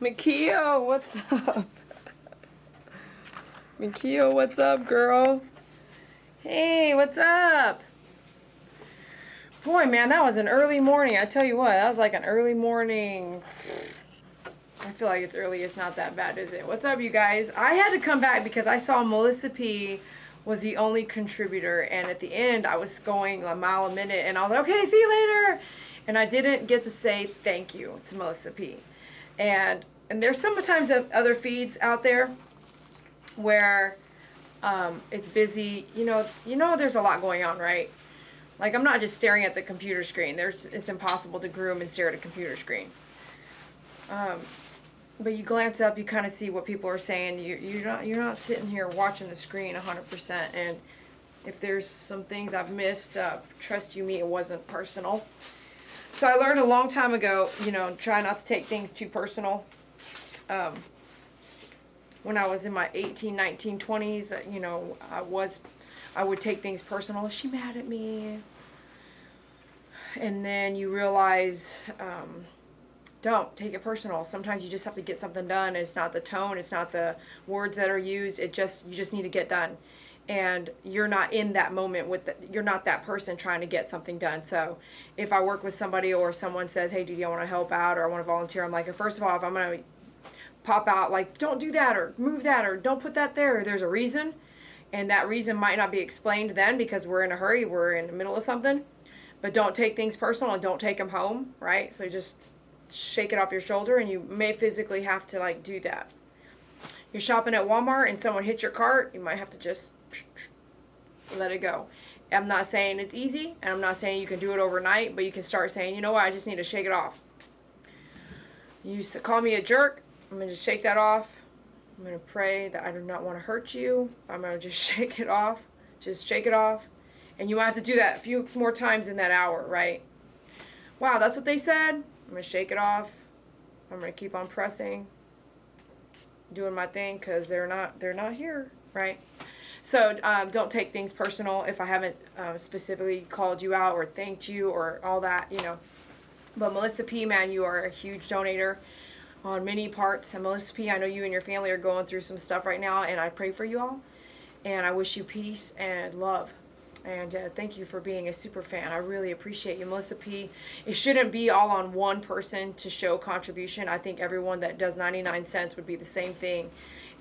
Makio, what's up? Makio, what's up, girl? Hey, what's up? Boy, man, that was an early morning. I tell you what, that was like an early morning. I feel like it's early. It's not that bad, is it? What's up, you guys? I had to come back because I saw Melissa P was the only contributor, and at the end, I was going a mile a minute, and I was like, okay, see you later. And I didn't get to say thank you to Melissa P. And there's sometimes other feeds out there where it's busy. You know, there's a lot going on, right? Like, I'm not just staring at the computer screen. It's impossible to groom and stare at a computer screen. But you glance up, you kind of see what people are saying. You're not sitting here watching the screen 100%. And if there's some things I've missed, trust you me, it wasn't personal. So I learned a long time ago, try not to take things too personal. When I was in my 18, 19, 20s, I would take things personal. Is she mad at me? And then you realize, don't take it personal. Sometimes you just have to get something done. It's not the tone, it's not the words that are used. You just need to get done. And you're not in that moment you're not that person trying to get something done. So if I work with somebody or someone says, hey, Didi, I want to help out or I want to volunteer, I'm like, first of all, if I'm going to pop out, like, don't do that or move that or don't put that there, there's a reason. And that reason might not be explained then because we're in a hurry, we're in the middle of something. But don't take things personal and don't take them home, right? So just shake it off your shoulder, and you may physically have to, like, do that. You're shopping at Walmart and someone hits your cart, you might have to just let it go. I'm not saying it's easy, and I'm not saying you can do it overnight, but you can start saying, you know what, I just need to shake it off. You used to call me a jerk, I'm going to just shake that off. I'm going to pray that I do not want to hurt you. I'm going to just shake it off. Just shake it off. And you might have to do that a few more times in that hour, right? Wow, that's what they said. I'm going to shake it off. I'm going to keep on pressing, doing my thing, because they're not here, right? So don't take things personal if I haven't specifically called you out or thanked you or all that, But Melissa P, man, you are a huge donator on many parts. And Melissa P, I know you and your family are going through some stuff right now, and I pray for you all. And I wish you peace and love. And thank you for being a super fan. I really appreciate you, Melissa P. It shouldn't be all on one person to show contribution. I think everyone that does 99 cents would be the same thing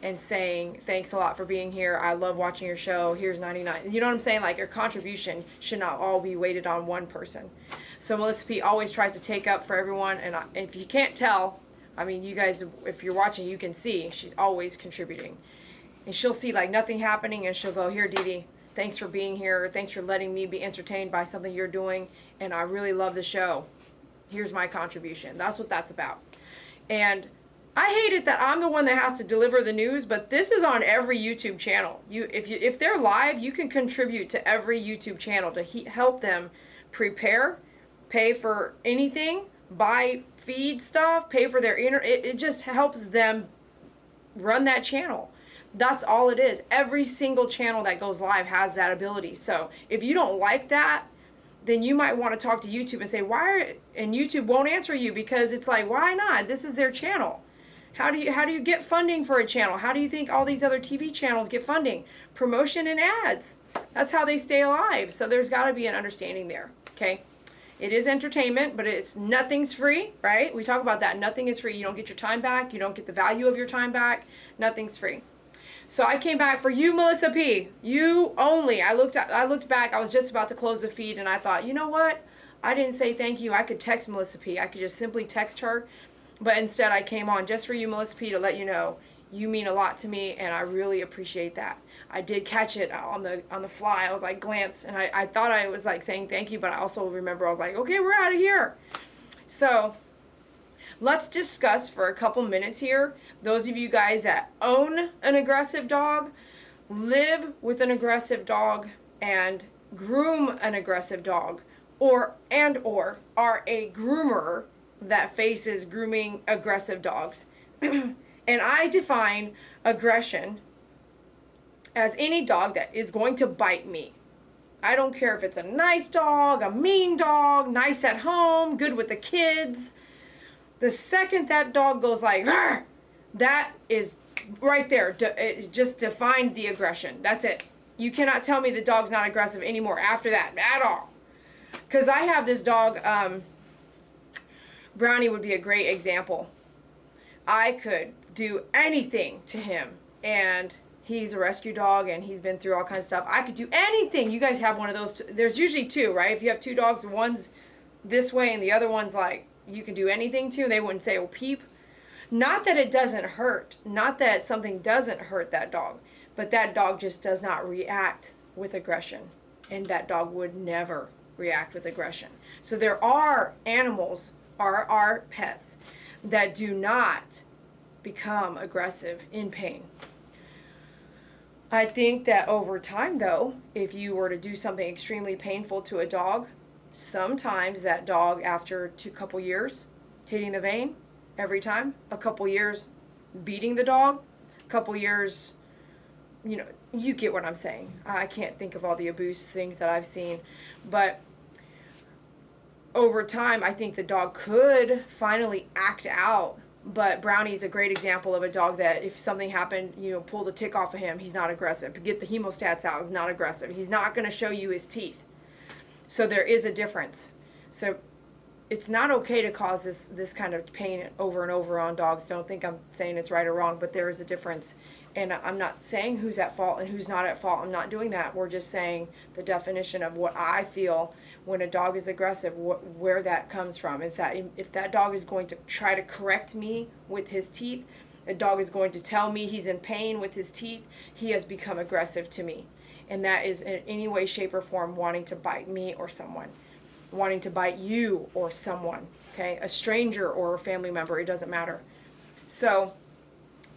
and saying, thanks a lot for being here. I love watching your show. Here's 99. You know what I'm saying? Like, your contribution should not all be weighted on one person. So Melissa P always tries to take up for everyone. And if you can't tell, I mean, you guys, if you're watching, you can see she's always contributing. And she'll see, like, nothing happening, and she'll go, here, Didi, thanks for being here. Thanks for letting me be entertained by something you're doing. And I really love the show. Here's my contribution. That's what that's about. And I hate it that I'm the one that has to deliver the news, but this is on every YouTube channel. If they're live, you can contribute to every YouTube channel to help them prepare, pay for anything, buy feed stuff, pay for their it just helps them run that channel. That's all it is. Every single channel that goes live has that ability. So if you don't like that, then you might want to talk to YouTube and say, and YouTube won't answer you because it's like, why not? This is their channel. How do you get funding for a channel? How do you think all these other TV channels get funding? Promotion and ads. That's how they stay alive. So there's got to be an understanding there, okay? It is entertainment, but nothing's free, right? We talk about that. Nothing is free. You don't get your time back. You don't get the value of your time back. Nothing's free. So I came back for you, Melissa P. You only. I looked back. I was just about to close the feed, and I thought, you know what? I didn't say thank you. I could text Melissa P. I could just simply text her. But instead, I came on just for you, Melissa P, to let you know you mean a lot to me, and I really appreciate that. I did catch it on the fly. I was like, glance, and I thought I was like saying thank you, but I also remember I was like, okay, we're out of here. So let's discuss for a couple minutes here. Those of you guys that own an aggressive dog, live with an aggressive dog, and groom an aggressive dog, or are a groomer that faces grooming aggressive dogs. And I define aggression as any dog that is going to bite me. I don't care if it's a nice dog, a mean dog, nice at home, good with the kids, The second that dog goes like, "Arr!" that is right there. It just defined the aggression. That's it. You cannot tell me the dog's not aggressive anymore after that at all. Because I have this dog, Brownie would be a great example. I could do anything to him, and he's a rescue dog, and he's been through all kinds of stuff. I could do anything. You guys have one of those. There's usually two, right? If you have two dogs, one's this way and the other one's like, you can do anything to, and they wouldn't say, oh, peep. Not that it doesn't hurt. Not that something doesn't hurt that dog, but that dog just does not react with aggression, and that dog would never react with aggression. So there are animals, our pets, that do not become aggressive in pain. I think that over time, though, if you were to do something extremely painful to a dog, sometimes that dog, after a couple years hitting the vein every time, a couple years beating the dog, a couple years, you get what I'm saying. I can't think of all the abuse things that I've seen, but over time, I think the dog could finally act out. But Brownie's a great example of a dog that if something happened, pull the tick off of him, he's not aggressive. Get the hemostats out, he's not aggressive. He's not going to show you his teeth. So there is a difference. So it's not okay to cause this kind of pain over and over on dogs. Don't think I'm saying it's right or wrong, but there is a difference. And I'm not saying who's at fault and who's not at fault. I'm not doing that. We're just saying the definition of what I feel when a dog is aggressive, where that comes from. If that dog is going to try to correct me with his teeth, a dog is going to tell me he's in pain with his teeth, he has become aggressive to me. And that is in any way, shape, or form wanting to bite me or someone, wanting to bite you or someone, okay? A stranger or a family member, it doesn't matter. So,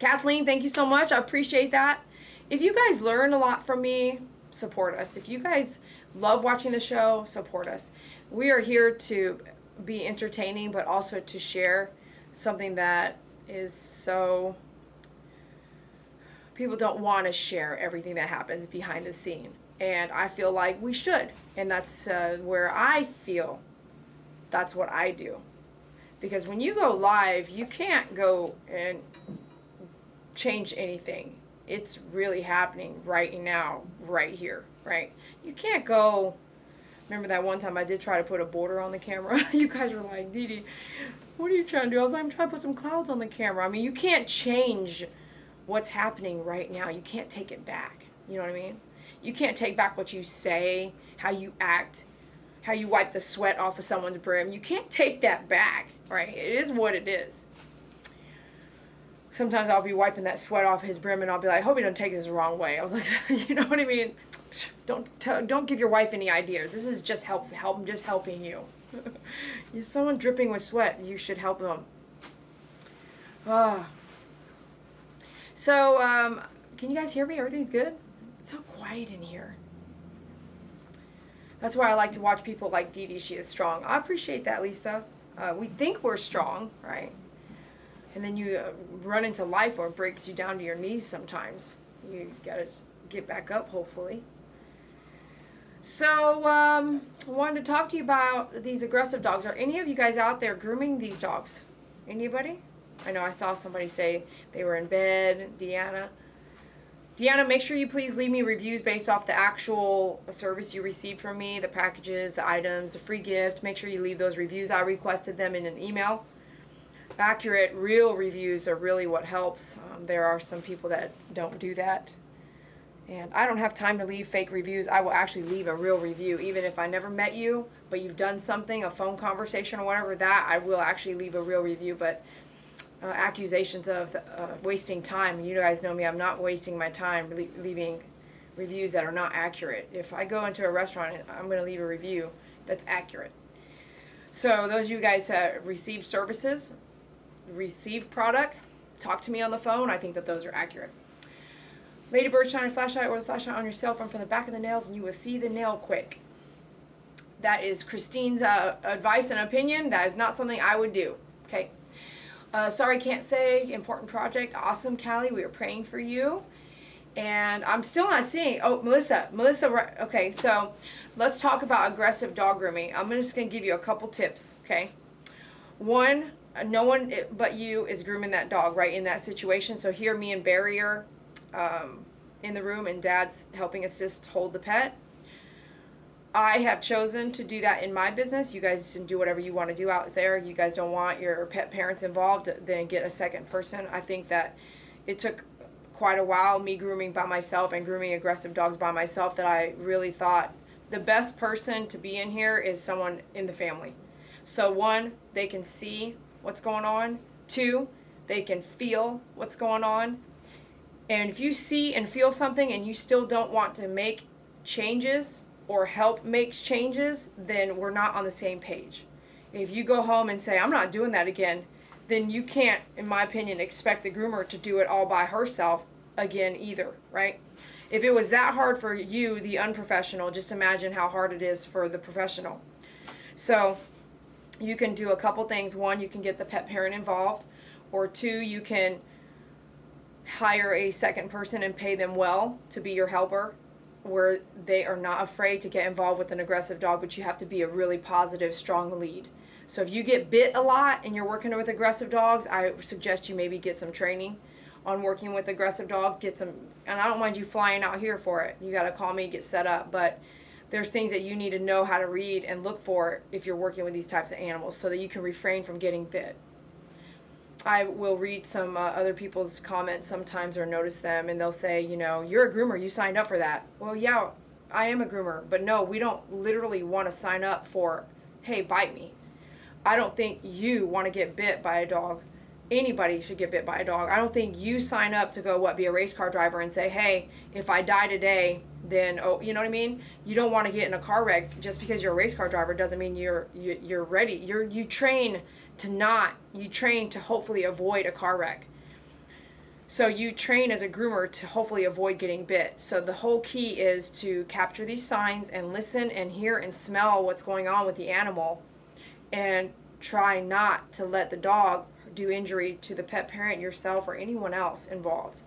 Kathleen, thank you so much. I appreciate that. If you guys learn a lot from me, support us. If you guys love watching the show, support us. We are here to be entertaining, but also to share something that is so... People don't want to share everything that happens behind the scene. And I feel like we should. And that's where I feel that's what I do. Because when you go live, you can't go and change anything. It's really happening right now, right here, right? You can't go... Remember that one time I did try to put a border on the camera? You guys were like, Dee Dee, what are you trying to do? I was like, I'm trying to put some clouds on the camera. I mean, you can't change what's happening right now. You can't take it back. You know what I mean? You can't take back what you say, how you act, how you wipe the sweat off of someone's brim. You can't take that back, right? It is what it is. Sometimes I'll be wiping that sweat off his brim and I'll be like, I hope he doesn't take this the wrong way. I was like, you know what I mean? Don't give your wife any ideas. This is just just helping you. You're someone dripping with sweat. You should help them. So, can you guys hear me? Everything's good? It's so quiet in here. That's why I like to watch people like Dee Dee. She is strong. I appreciate that, Lisa. We think we're strong, right? And then you run into life where it breaks you down to your knees sometimes. You gotta get back up, hopefully. So, I wanted to talk to you about these aggressive dogs. Are any of you guys out there grooming these dogs? Anybody? I know I saw somebody say they were in bed. Deanna, make sure you please leave me reviews based off the actual service you received from me, the packages, the items, the free gift. Make sure you leave those reviews. I requested them in an email. Accurate, real reviews are really what helps. There are some people that don't do that. And I don't have time to leave fake reviews. I will actually leave a real review. Even if I never met you, but you've done something, a phone conversation or whatever, that I will actually leave a real review. But accusations of wasting time, you guys know me, I'm not wasting my time leaving reviews that are not accurate. If I go into a restaurant and I'm going to leave a review that's accurate. So those of you guys that received services, received product, talk to me on the phone. I think that those are accurate. Ladybird, shine a flashlight or the flashlight on your cell phone from the back of the nails and you will see the nail quick. That is Christine's advice and opinion. That is not something I would do. Okay. Sorry, can't say. Important project. Awesome, Callie. We are praying for you. And I'm still not seeing. Oh, Melissa. Okay, so let's talk about aggressive dog grooming. I'm just going to give you a couple tips. Okay. One, no one but you is grooming that dog, right, in that situation. So here, me and Barry are in the room, and Dad's helping assist hold the pet. I have chosen to do that in my business. You guys can do whatever you want to do out there. You guys don't want your pet parents involved, then get a second person. I think that it took quite a while, me grooming by myself and grooming aggressive dogs by myself, that I really thought the best person to be in here is someone in the family. So one, they can see what's going on. Two, they can feel what's going on. And if you see and feel something and you still don't want to make changes or help make changes, then we're not on the same page. If you go home and say, I'm not doing that again, then you can't, in my opinion, expect the groomer to do it all by herself again either, right? If it was that hard for you, the unprofessional, just imagine how hard it is for the professional. So you can do a couple things. One, you can get the pet parent involved, or two, you can hire a second person and pay them well to be your helper, where they are not afraid to get involved with an aggressive dog, but you have to be a really positive, strong lead. So if you get bit a lot and you're working with aggressive dogs, I suggest you maybe get some training on working with aggressive dog. Get some, and I don't mind you flying out here for it. You got to call me, get set up, but there's things that you need to know how to read and look for if you're working with these types of animals, so that you can refrain from getting bit. I will read some other people's comments sometimes, or notice them, and they'll say, you know, you're a groomer, you signed up for that. Well, yeah, I am a groomer, but no, we don't literally want to sign up for, hey, bite me. I don't think you want to get bit by a dog. Anybody should get bit by a dog. I don't think you sign up to go, be a race car driver and say, hey, if I die today, then, oh, you know what I mean? You don't want to get in a car wreck. Just because you're a race car driver doesn't mean you're ready. You train to hopefully avoid a car wreck. So you train as a groomer to hopefully avoid getting bit. So the whole key is to capture these signs and listen and hear and smell what's going on with the animal, and try not to let the dog do injury to the pet parent, yourself, or anyone else involved.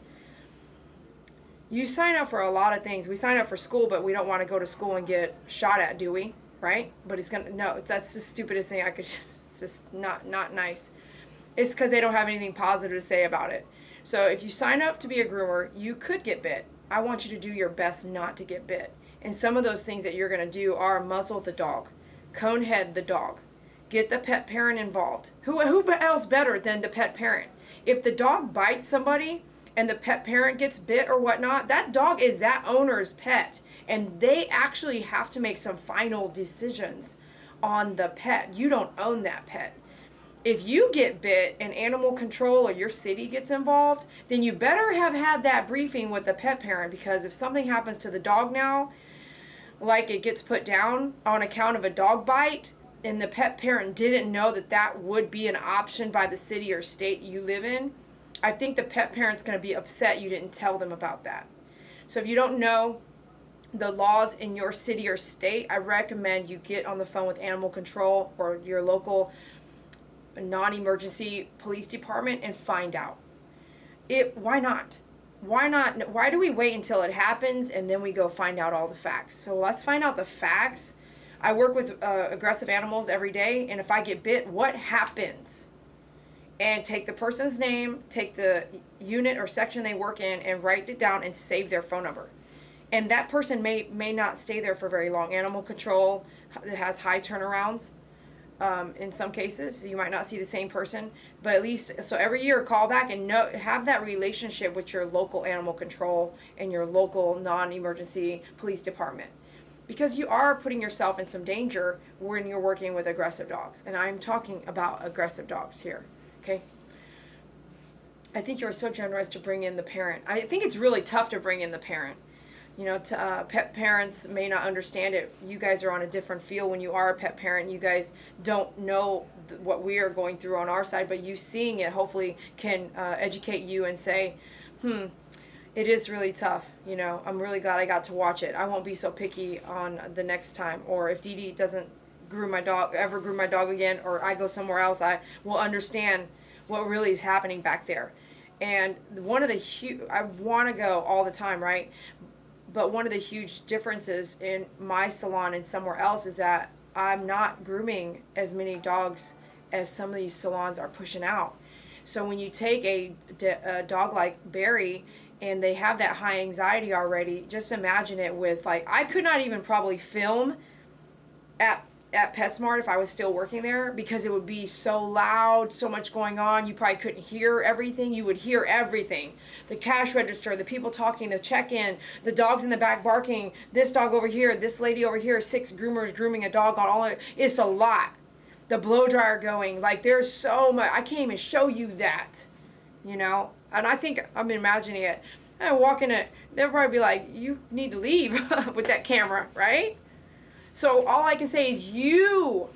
You sign up for a lot of things. We sign up for school, but we don't want to go to school and get shot at, do we? Right? But that's the stupidest thing I could it's just not nice. It's because they don't have anything positive to say about it. So if you sign up to be a groomer, you could get bit. I want you to do your best not to get bit. And some of those things that you're going to do are muzzle the dog, cone head the dog, get the pet parent involved. Who else better than the pet parent? If the dog bites somebody and the pet parent gets bit or whatnot, that dog is that owner's pet, and they actually have to make some final decisions on the pet. You don't own that pet. If you get bit and animal control or your city gets involved, then you better have had that briefing with the pet parent, because if something happens to the dog now, like it gets put down on account of a dog bite, and the pet parent didn't know that would be an option by the city or state you live in, I think the pet parent's going to be upset you didn't tell them about that. So if you don't know the laws in your city or state, I recommend you get on the phone with animal control or your local non-emergency police department and find out. Why not? Why not? Why do we wait until it happens and then we go find out all the facts? So let's find out the facts. I work with aggressive animals every day, and if I get bit, what happens? And take the person's name, take the unit or section they work in, and write it down and save their phone number. And that person may not stay there for very long. Animal control has high turnarounds. In some cases, you might not see the same person, but at least, so every year call back and have that relationship with your local animal control and your local non-emergency police department, because you are putting yourself in some danger when you're working with aggressive dogs. And I'm talking about aggressive dogs here, okay? I think you are so generous to bring in the parent. I think it's really tough to bring in the parent. You know, pet parents may not understand it. You guys are on a different field when you are a pet parent. You guys don't know what we are going through on our side, but you seeing it hopefully can educate you and say, it is really tough. You know, I'm really glad I got to watch it. I won't be so picky on the next time. Or if Dee Dee doesn't groom my dog again, or I go somewhere else, I will understand what really is happening back there. And one of the I want to go all the time, right? But one of the huge differences in my salon and somewhere else is that I'm not grooming as many dogs as some of these salons are pushing out. So when you take a dog like Barry and they have that high anxiety already, just imagine it with, like, I could not even probably film at PetSmart if I was still working there, because it would be so loud, so much going on. You probably couldn't hear everything. You would hear everything. The cash register, the people talking, the check-in, the dogs in the back barking, this dog over here, this lady over here, 6 groomers grooming a dog on all of it. It's a lot. The blow dryer going, like, there's so much. I can't even show you that, you know? And I think I'm imagining it. I walk in it, they'll probably be like, you need to leave with that camera, right? So all I can say is you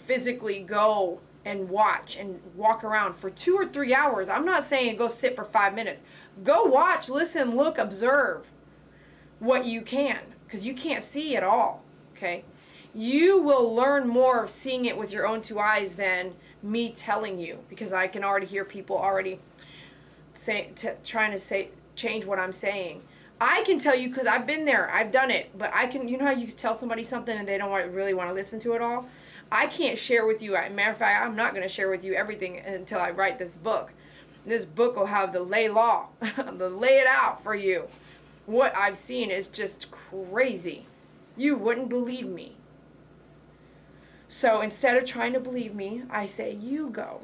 physically go and watch and walk around for 2 or 3 hours. I'm not saying go sit for 5 minutes. Go watch, listen, look, observe what you can, because you can't see it all, okay? You will learn more of seeing it with your own 2 eyes than me telling you, because I can already hear people already trying to change what I'm saying. I can tell you because I've been there, I've done it, but I can, you know how you tell somebody something and they don't really want to listen to it all? I can't share with you. Matter of fact, I'm not going to share with you everything until I write this book. This book will have the lay law, the lay it out for you. What I've seen is just crazy. You wouldn't believe me. So instead of trying to believe me, I say you go.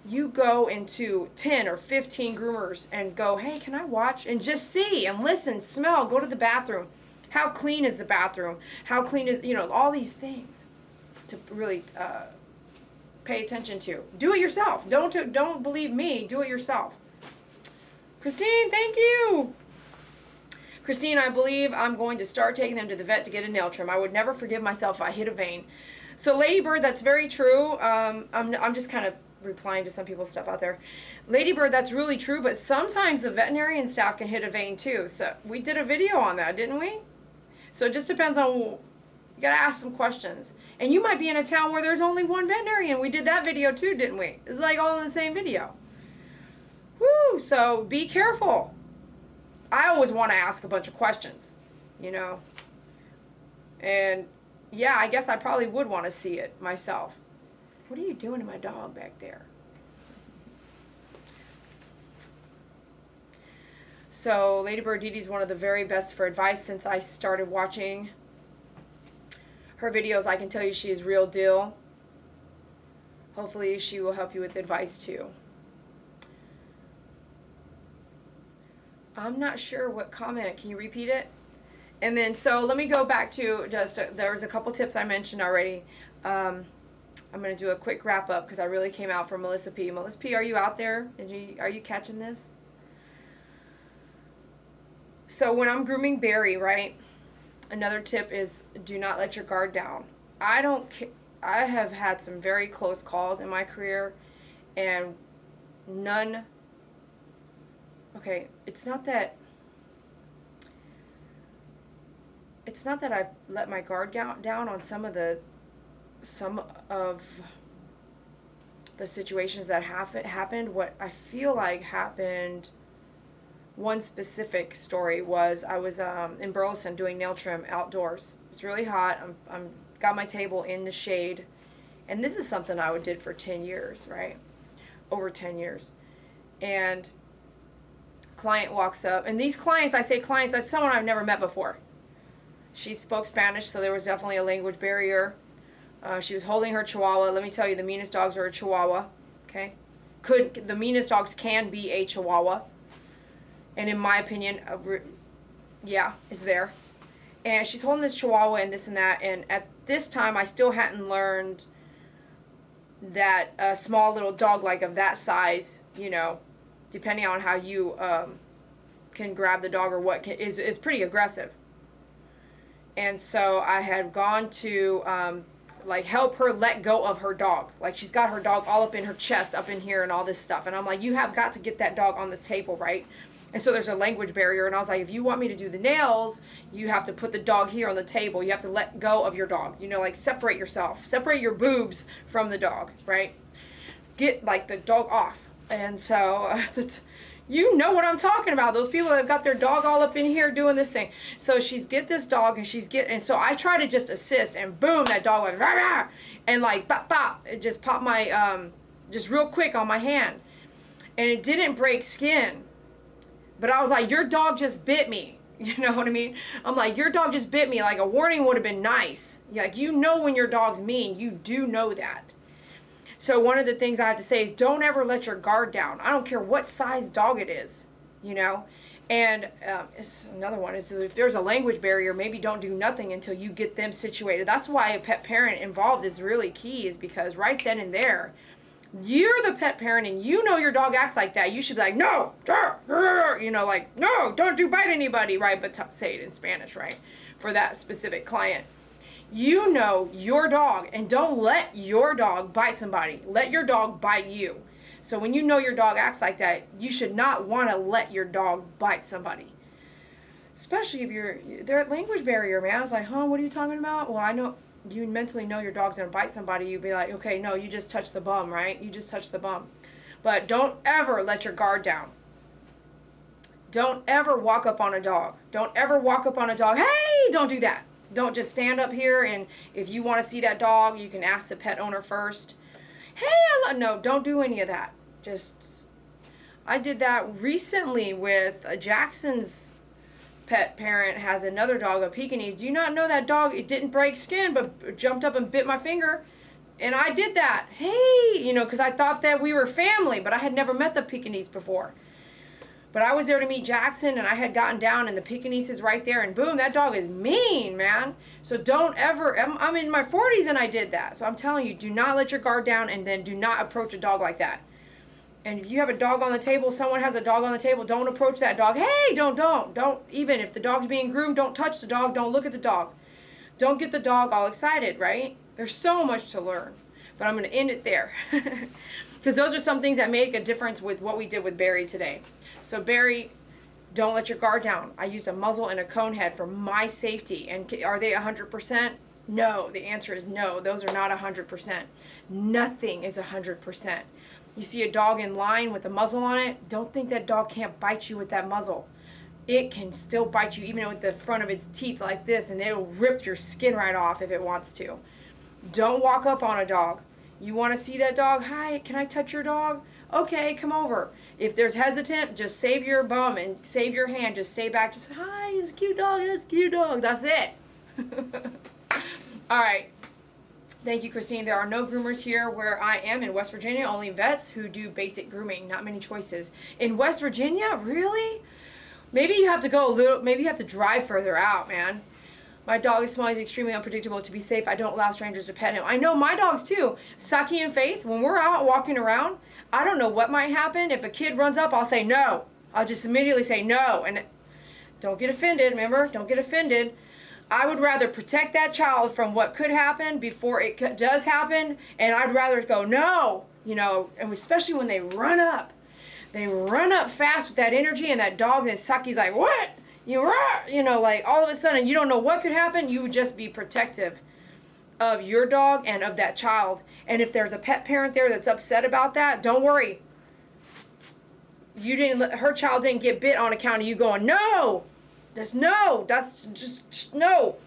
You go into 10 or 15 groomers and go, hey, can I watch? And just see and listen, smell, go to the bathroom. How clean is the bathroom? How clean is, you know, all these things to really pay attention to. Do it yourself. Don't believe me. Do it yourself. Christine, thank you. Christine, I believe I'm going to start taking them to the vet to get a nail trim. I would never forgive myself if I hit a vein. So Ladybird, that's very true. I'm just kind of replying to some people's stuff out there. Ladybird, that's really true, but sometimes the veterinarian staff can hit a vein too. So we did a video on that, didn't we? So it just depends on, you gotta ask some questions. And you might be in a town where there's only one veterinarian. We did that video too, didn't we? It's like all in the same video. Woo, so be careful. I always want to ask a bunch of questions, you know. And yeah, I guess I probably would want to see it myself. What are you doing to my dog back there? So Ladybird Dee Dee's one of the very best for advice. Since I started watching her videos, I can tell you she is real deal. Hopefully she will help you with advice too. I'm not sure what comment. Can you repeat it? And then, so let me go back to just, there was a couple tips I mentioned already. I'm going to do a quick wrap up because I really came out for Melissa P. Melissa P, are you out there? Are you catching this? So when I'm grooming Barry, right, another tip is do not let your guard down. I have had some very close calls in my career, and none, okay, it's not that I've let my guard down on some of the situations that happened. What I feel like happened, one specific story was I was in Burleson doing nail trim outdoors. It's really hot. I'm got my table in the shade, and this is something I did for 10 years, right? Over 10 years. And client walks up, and these clients, I say clients, that's someone I've never met before. She spoke Spanish, so there was definitely a language barrier. She was holding her Chihuahua. Let me tell you, the meanest dogs are a Chihuahua. Okay, the meanest dogs can be a Chihuahua, and in my opinion, yeah, is there. And she's holding this Chihuahua and this and that. And at this time, I still hadn't learned that a small little dog like of that size, you know, depending on how you can grab the dog or what is pretty aggressive. And so I had gone to like help her let go of her dog. Like she's got her dog all up in her chest, up in here and all this stuff. And I'm like, you have got to get that dog on the table, right? And so there's a language barrier. And I was like, if you want me to do the nails, you have to put the dog here on the table. You have to let go of your dog. You know, like separate yourself. Separate your boobs from the dog, right? Get like the dog off. And so, You know what I'm talking about. Those people that have got their dog all up in here doing this thing. So she's get this dog, and so I try to just assist, and boom, that dog went rah, rah, and like pop pop, it just popped my just real quick on my hand, and it didn't break skin, but I was like, your dog just bit me. You know what I mean? I'm like, your dog just bit me. Like, a warning would have been nice. Like, you know when your dog's mean. You do know that. So one of the things I have to say is, don't ever let your guard down. I don't care what size dog it is, you know. And it's another one is, if there's a language barrier, maybe don't do nothing until you get them situated. That's why a pet parent involved is really key, is because right then and there, you're the pet parent and you know your dog acts like that. You should be like, no, you know, like, no, don't do bite anybody, right? But say it in Spanish, right? For that specific client. You know your dog, and don't let your dog bite somebody. Let your dog bite you. So when you know your dog acts like that, you should not want to let your dog bite somebody. Especially if they're at language barrier, man. I was like, huh, what are you talking about? Well, I know you mentally know your dog's going to bite somebody. You'd be like, okay, no, you just touched the bum, right? You just touched the bum. But don't ever let your guard down. Don't ever walk up on a dog. Don't ever walk up on a dog. Hey, don't do that. Don't just stand up here, and if you want to see that dog, you can ask the pet owner first. Hey, no, don't do any of that. I did that recently with Jackson's pet parent has another dog, a Pekingese. Do you not know that dog? It didn't break skin, but jumped up and bit my finger. And I did that. Hey, you know, because I thought that we were family, but I had never met the Pekingese before. But I was there to meet Jackson, and I had gotten down, and the Pekingese is right there, and boom, that dog is mean, man. So don't ever, I'm in my 40s and I did that. So I'm telling you, do not let your guard down, and then do not approach a dog like that. And if you have a dog on the table, someone has a dog on the table, don't approach that dog. Hey, don't, even if the dog's being groomed, don't touch the dog, don't look at the dog. Don't get the dog all excited, right? There's so much to learn, but I'm going to end it there. Because those are some things that make a difference with what we did with Barry today. So Barry, don't let your guard down. I used a muzzle and a cone head for my safety. And are they 100%? No. The answer is no. Those are not 100%. Nothing is 100%. You see a dog in line with a muzzle on it, don't think that dog can't bite you with that muzzle. It can still bite you even with the front of its teeth like this, and it'll rip your skin right off if it wants to. Don't walk up on a dog. You want to see that dog? Hi, can I touch your dog? Okay, come over. If there's hesitant, just save your bum and save your hand. Just stay back. Just, hi, it's a cute dog. It's a cute dog. That's it. All right. Thank you, Christine. There are no groomers here where I am in West Virginia. Only vets who do basic grooming. Not many choices. In West Virginia? Really? Maybe you have to go a little, maybe you have to drive further out, man. My dog is small. He's extremely unpredictable. To be safe, I don't allow strangers to pet him. I know my dogs too. Saki and Faith, when we're out walking around, I don't know what might happen. If a kid runs up, I'll say no. I'll just immediately say no. And don't get offended, remember? Don't get offended. I would rather protect that child from what could happen before it does happen. And I'd rather go no, you know, and especially when they run up. They run up fast with that energy, and that dog, and Saki's like, what? You know, like all of a sudden you don't know what could happen. You would just be protective of your dog and of that child. And if there's a pet parent there that's upset about that, don't worry. Her child didn't get bit on account of you going, no. That's no. That's just no.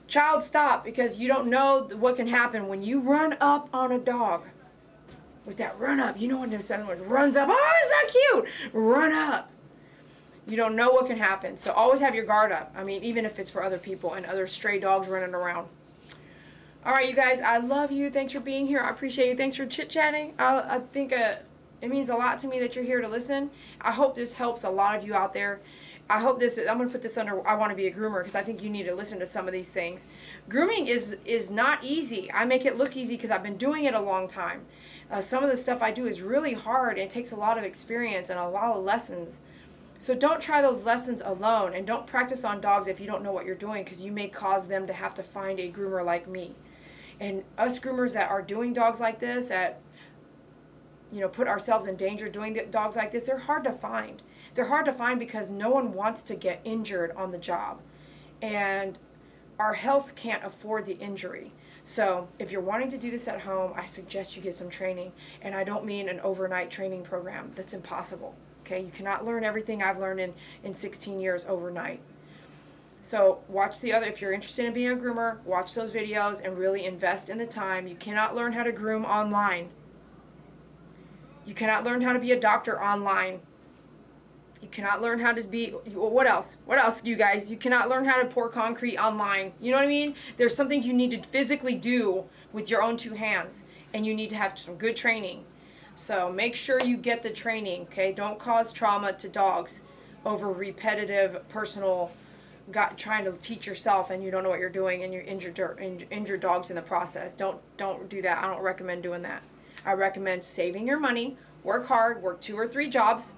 Child, stop, because you don't know what can happen when you run up on a dog. With that run up, you know when someone runs up, oh, is that cute? Run up. You don't know what can happen. So always have your guard up. I mean, even if it's for other people and other stray dogs running around. All right, you guys, I love you. Thanks for being here. I appreciate you. Thanks for chit-chatting. I think it means a lot to me that you're here to listen. I hope this helps a lot of you out there. I'm going to put this under, I want to be a groomer, because I think you need to listen to some of these things. Grooming is not easy. I make it look easy because I've been doing it a long time. Some of the stuff I do is really hard. It takes a lot of experience and a lot of lessons. So don't try those lessons alone, and don't practice on dogs if you don't know what you're doing, because you may cause them to have to find a groomer like me. And us groomers that are doing dogs like this, that, you know, put ourselves in danger doing dogs like this, they're hard to find. They're hard to find because no one wants to get injured on the job. And our health can't afford the injury. So if you're wanting to do this at home, I suggest you get some training. And I don't mean an overnight training program. That's impossible. okay? You cannot learn everything I've learned in 16 years overnight. So watch the other, if you're interested in being a groomer, watch those videos and really invest in the time. You cannot learn how to groom online. You cannot learn how to be a doctor online. You cannot learn how to be, what else? What else, you guys? You cannot learn how to pour concrete online. You know what I mean? There's some things you need to physically do with your own two hands, and you need to have some good training. So make sure you get the training, okay? Don't cause trauma to dogs over repetitive, personal, trying to teach yourself and you don't know what you're doing and you injure dogs in the process. Don't do that. I don't recommend doing that. I recommend saving your money, work hard, work 2 or 3 jobs,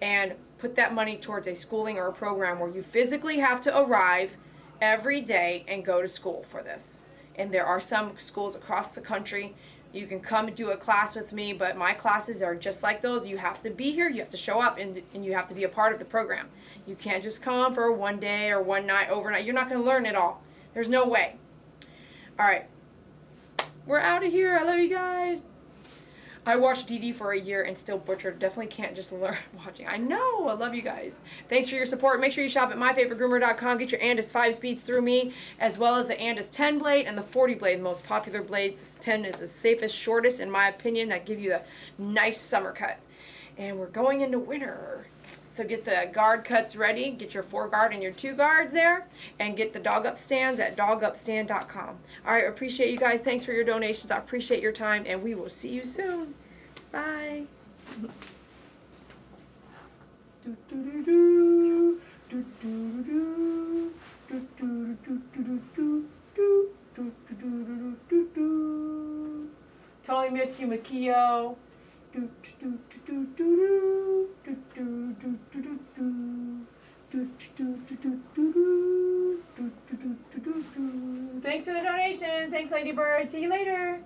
and put that money towards a schooling or a program where you physically have to arrive every day and go to school for this. And there are some schools across the country. You can come do a class with me, but my classes are just like those. You have to be here, you have to show up, and you have to be a part of the program. You can't just come for one day or one night, overnight. You're not going to learn it all. There's no way. All right. We're out of here. I love you guys. I watched DD for a year and still butchered. Definitely can't just learn watching. I know. I love you guys. Thanks for your support. Make sure you shop at myfavoritegroomer.com. Get your Andis 5 speeds through me, as well as the Andis 10 blade and the 40 blade, the most popular blades. This 10 is the safest, shortest, in my opinion, that give you a nice summer cut. And we're going into winter. So get the guard cuts ready. Get your 4 guard and your 2 guards there. And get the dog up stands at dogupstand.com. All right, appreciate you guys. Thanks for your donations. I appreciate your time. And we will see you soon. Bye. Totally miss you, Makio. Thanks for the donations. Thanks, Ladybird. See you later.